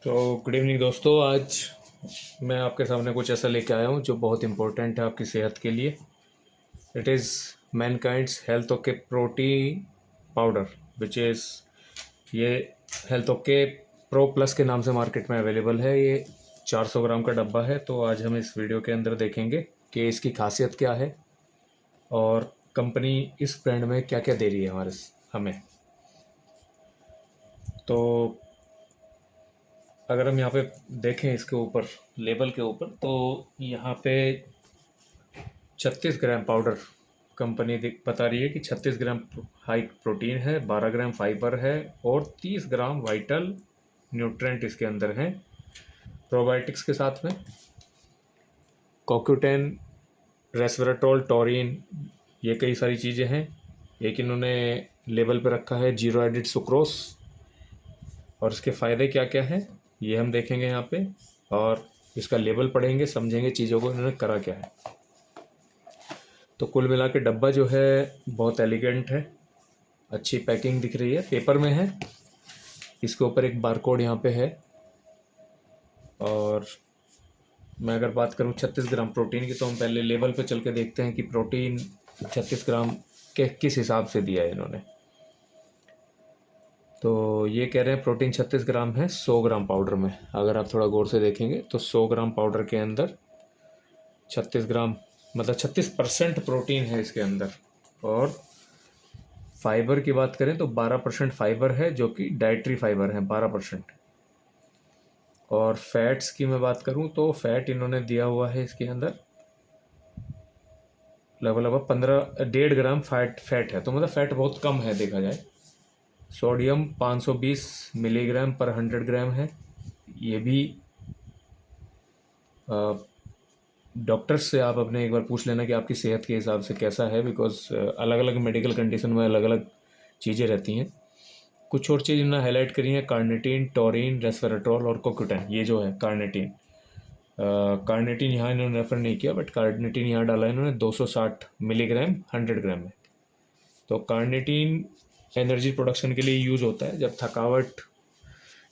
तो good evening दोस्तों। आज मैं आपके सामने कुछ ऐसा लेके आया हूँ जो बहुत इम्पोर्टेंट है आपकी सेहत के लिए। It is Mankind's health okay protein powder which is ये हेल्थ ओके प्रो प्लस के नाम से मार्केट में अवेलेबल है। ये 400 ग्राम का डब्बा है। तो आज हम इस वीडियो के अंदर देखेंगे कि इसकी खासियत क्या है और कंपनी इस ब्रांड में क्या क्या दे रही है हमें। तो अगर हम यहाँ पे देखें इसके ऊपर लेबल के ऊपर, तो यहाँ पे 36 ग्राम पाउडर कंपनी बता रही है कि 36 ग्राम हाई प्रोटीन है, 12 ग्राम फाइबर है और 30 ग्राम वाइटल न्यूट्रेंट इसके अंदर हैं प्रोबायोटिक्स के साथ में। कोक्यूटेन, रेस्वेराट्रोल, टोरिन, ये कई सारी चीज़ें हैं। एक इन्होंने लेबल पे रखा है जीरो एडिड सुक्रोस। और इसके फ़ायदे क्या क्या हैं ये हम देखेंगे यहाँ पे, और इसका लेबल पढ़ेंगे, समझेंगे चीज़ों को इन्होंने करा क्या है। तो कुल मिला के डब्बा जो है बहुत एलिगेंट है, अच्छी पैकिंग दिख रही है, पेपर में है। इसके ऊपर एक बारकोड यहाँ पे है। और मैं अगर बात करूँ 36 ग्राम प्रोटीन की, तो हम पहले लेबल पे चल के देखते हैं कि प्रोटीन 36 ग्राम के किस हिसाब से दिया है इन्होंने। तो ये कह रहे हैं प्रोटीन 36 ग्राम है 100 ग्राम पाउडर में। अगर आप थोड़ा गौर से देखेंगे तो 100 ग्राम पाउडर के अंदर 36 ग्राम मतलब 36% प्रोटीन है इसके अंदर। और फाइबर की बात करें तो 12% फाइबर है, जो कि डाइटरी फाइबर है 12%। और फैट्स की मैं बात करूं तो फैट इन्होंने दिया हुआ है इसके अंदर लगभग 15.5 ग्राम फैट है। तो मतलब फैट बहुत कम है देखा जाए। सोडियम 520 मिलीग्राम पर 100 ग्राम है। ये भी डॉक्टर से आप अपने एक बार पूछ लेना कि आपकी सेहत के हिसाब से कैसा है, बिकॉज अलग अलग मेडिकल कंडीशन में अलग अलग चीज़ें रहती हैं। कुछ और चीज़ इन्होंने हाईलाइट करी हैं, कार्निटीन, टोरिन, रेस्वेराट्रोल और कोक्यूटेन। ये जो है कार्निटीन, कार्निटीन यहाँ इन्होंने रेफर नहीं किया, बट कार्निटीन यहाँ डाला है इन्होंने 260 मिलीग्राम 100 ग्राम में। तो कार्निटीन एनर्जी प्रोडक्शन के लिए यूज़ होता है जब थकावट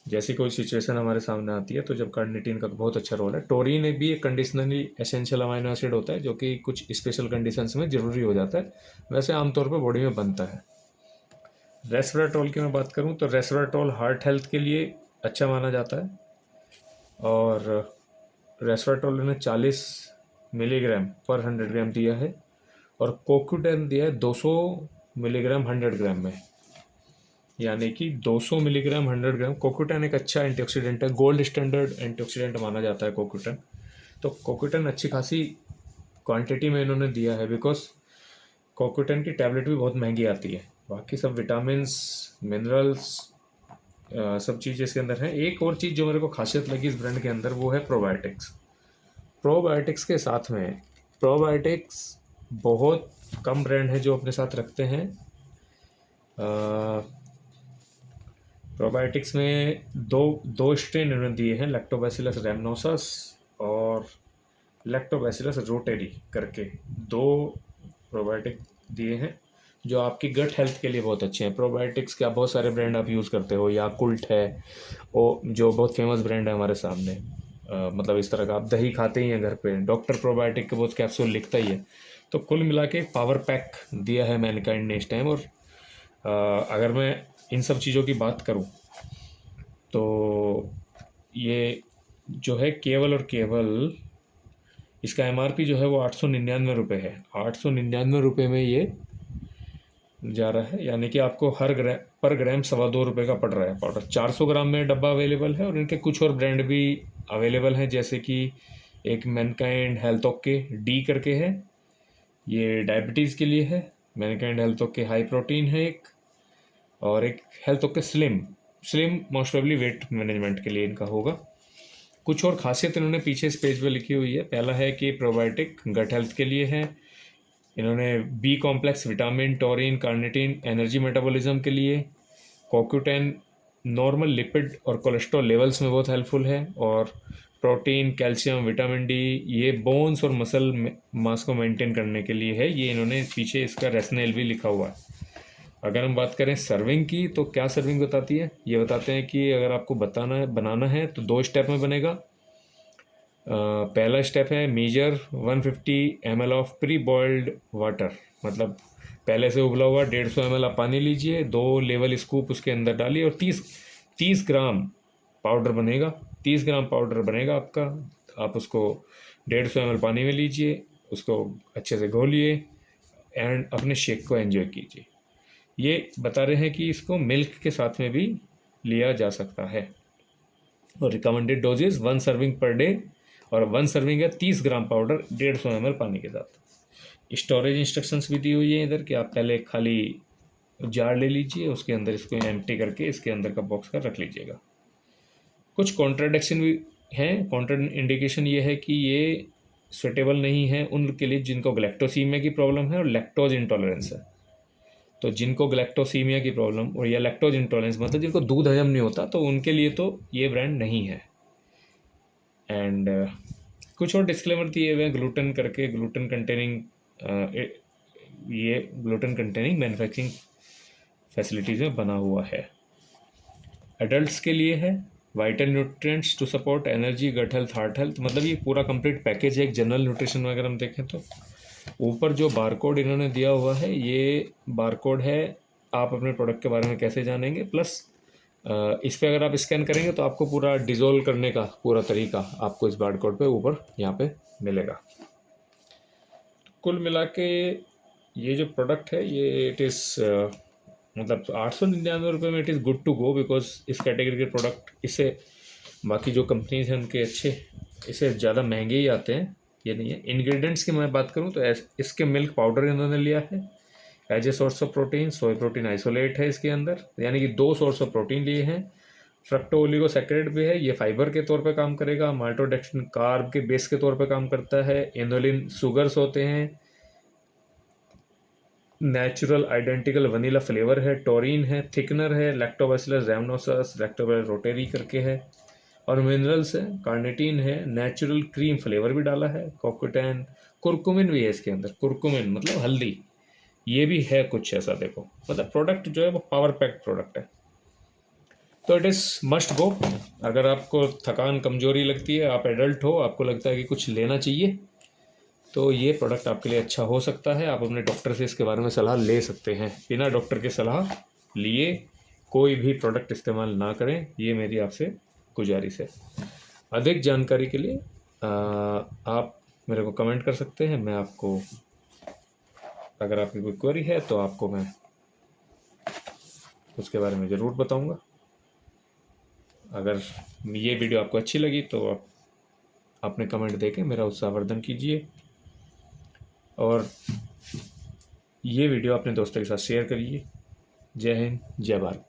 जैसी कोई सिचुएशन हमारे सामने आती है, तो जब कार्निटीन का बहुत अच्छा रोल है। टोरिन भी एक कंडीशनली एसेंशियल अमाइनो एसिड होता है, जो कि कुछ स्पेशल कंडीशंस में ज़रूरी हो जाता है, वैसे आमतौर पर बॉडी में बनता है। रेस्वेराट्रोल की मैं बात करूं तो रेस्वेराट्रोल हार्ट हेल्थ के लिए अच्छा माना जाता है। और रेस्वेराट्रोल ने 40 मिलीग्राम पर 100 ग्राम दिया है। और कोक्यूटेन दिया है 200 मिलीग्राम 100 ग्राम में, यानी कि 200 मिलीग्राम 100 ग्राम। कोक्यूटेन एक अच्छा एंटीऑक्सीडेंट है, गोल्ड स्टैंडर्ड एंटीऑक्सीडेंट माना जाता है कोक्यूटेन। तो कोक्यूटेन अच्छी खासी क्वांटिटी में इन्होंने दिया है, बिकॉज कोक्यूटेन की टैबलेट भी बहुत महंगी आती है। बाकी सब विटामिन्स, मिनरल्स, सब चीज़ इसके अंदर है। एक और चीज़ जो मेरे को खासियत लगी इस ब्रांड के अंदर, वो है प्रोबायोटिक्स। प्रोबायोटिक्स के साथ में प्रोबायोटिक्स बहुत कम ब्रांड है जो अपने साथ रखते हैं। प्रोबायोटिक्स में दो दो स्ट्रेन इन्होंने दिए हैं, लैक्टोबैसिलस रैमनोसस और लैक्टोबैसिलस रोटेरी करके। दो प्रोबायोटिक दिए हैं जो आपकी गट हेल्थ के लिए बहुत अच्छे हैं। प्रोबायोटिक्स के आप बहुत सारे ब्रांड आप यूज़ करते हो, याकुल्ट है वो जो बहुत फेमस ब्रांड है हमारे सामने। मतलब इस तरह का आप दही खाते ही हैं घर पे, डॉक्टर प्रोबायोटिक के बहुत कैप्सूल लिखता ही है। तो कुल मिला के पावर पैक दिया है मैनकाइंड ने इस टाइम। और अगर मैं इन सब चीज़ों की बात करूं तो ये जो है केवल और केवल इसका एमआरपी जो है वो 899 रुपये है। 899 रुपये में ये जा रहा है, यानी कि आपको हर पर ग्राम 2.25 रुपये का पड़ रहा है पाउडर। 400 ग्राम में डब्बा अवेलेबल है। और इनके कुछ और ब्रांड भी अवेलेबल हैं, जैसे कि एक मैनकाइंड हेल्थ ओके डी करके है, ये डायबिटीज़ के लिए है। Mankind health okay high protein है एक, और एक health okay slim. Slim most probably weight management के लिए इनका होगा। कुछ और खासियत इन्होंने पीछे इस पेज पे लिखी हुई है। पहला है कि प्रोबायोटिक गट हेल्थ के लिए है। इन्होंने B complex, vitamin, taurine, carnitine energy metabolism के लिए। कोक्यूटेन नॉर्मल लिपिड और कोलेस्ट्रॉल लेवल्स में बहुत हेल्पफुल है। और प्रोटीन, कैल्शियम, विटामिन डी, ये बोन्स और मसल मास को मेंटेन करने के लिए है। ये इन्होंने पीछे इसका रैशनल भी लिखा हुआ है। अगर हम बात करें सर्विंग की, तो क्या सर्विंग बताती है, ये बताते हैं कि अगर आपको बनाना है तो 2 स्टेप में बनेगा। पहला स्टेप है measure 150 ml of pre boiled water, मतलब पहले से उबला हुआ 150 ml आप पानी लीजिए, 2 लेवल स्कूप उसके अंदर डालिए और 30 ग्राम पाउडर बनेगा। 30 ग्राम पाउडर बनेगा आपका। आप उसको 150 ml पानी में लीजिए, उसको अच्छे से घोलिए एंड अपने शेक को एंजॉय कीजिए। ये बता रहे हैं कि इसको मिल्क के साथ में भी लिया जा सकता है। और recommended dosages 1 serving per day, और 1 सर्विंग है 30 ग्राम पाउडर 150 ml पानी के साथ। स्टोरेज इंस्ट्रक्शंस भी दी हुई है इधर कि आप पहले खाली जार ले लीजिए, उसके अंदर इसको एम्प्टी करके इसके अंदर का बॉक्स का रख लीजिएगा। कुछ कॉन्ट्राडिक्शन भी हैं। कॉन्ट्रा इंडिकेशन ये है कि ये सुटेबल नहीं है उनके लिए जिनको ग्लैक्टोसीमिया की प्रॉब्लम है और लैक्टोज इंटॉलरेंस है। तो जिनको ग्लैक्टोसीमिया की प्रॉब्लम और या लैक्टोज इंटॉलरेंस, मतलब जिनको दूध हजम नहीं होता, तो उनके लिए तो ये ब्रांड नहीं है। एंड कुछ और डिस्क्लेमर दिए हुए हैं ग्लूटेन करके, ग्लूटेन कंटेनिंग ये ग्लूटेन कंटेनिंग मैन्युफैक्चरिंग फैसिलिटीज़ में बना हुआ है। एडल्ट्स के लिए है vital nutrients to support energy, gut health, heart health, मतलब ये पूरा कंप्लीट पैकेज है एक जनरल न्यूट्रिशन में। अगर हम देखें तो ऊपर जो बारकोड इन्होंने दिया हुआ है, ये बारकोड है आप अपने प्रोडक्ट के बारे में कैसे जानेंगे, प्लस इस पर अगर आप स्कैन करेंगे तो आपको पूरा डिज़ोल्व करने का पूरा तरीका आपको इस बारकोड पे ऊपर यहाँ पे मिलेगा। कुल मिला के ये जो प्रोडक्ट है ये इट इज़ मतलब 899 में it is good to go, because इस कैटेगरी के प्रोडक्ट इससे बाकी जो कंपनीज हैं उनके अच्छे इससे ज़्यादा महंगे ही आते हैं, ये नहीं है। इंग्रेडिएंट्स की मैं बात करूँ तो इसके मिल्क पाउडर इन्होंने लिया है as a source of protein. Soya protein isolate है इसके अंदर, यानी कि 2 सोर्स ऑफ प्रोटीन लिए हैं। फ्रक्टोलिगोसैकेराइड भी है, ये फाइबर के तौर पे काम करेगा। माल्टोडेक्स्ट्रिन कार्ब के बेस के तौर पे काम करता है। इनोलिन शुगर्स होते हैं। नेचुरल आइडेंटिकल वनीला फ्लेवर है। टोरिन है, थिकनर है, लैक्टोबैसिलस रैमनोसस, लैक्टोबैसिलस रोटेरी करके है, और मिनरल्स है, कार्निटीन है, नेचुरल क्रीम फ्लेवर भी डाला है, कोकोटेन, कुरकुमिन भी है इसके अंदर। कुरकुमिन मतलब हल्दी, ये भी है कुछ ऐसा। देखो मतलब प्रोडक्ट जो है वो पावर पैक्ड प्रोडक्ट है, तो इट इज़ मस्ट गो। अगर आपको थकान कमजोरी लगती है, आप एडल्ट हो, आपको लगता है कि कुछ लेना चाहिए, तो ये प्रोडक्ट आपके लिए अच्छा हो सकता है। आप अपने डॉक्टर से इसके बारे में सलाह ले सकते हैं। बिना डॉक्टर की सलाह लिए कोई भी प्रोडक्ट इस्तेमाल ना करें, ये मेरी आपसे गुजारिश है। अधिक जानकारी के लिए आप मेरे को कमेंट कर सकते हैं। मैं आपको, अगर आपकी कोई क्वेरी है तो आपको मैं उसके बारे में ज़रूर बताऊंगा। अगर ये वीडियो आपको अच्छी लगी तो आप अपने कमेंट देके मेरा उत्साहवर्धन कीजिए, और ये वीडियो अपने दोस्तों के साथ शेयर करिए। जय हिंद, जय भारत।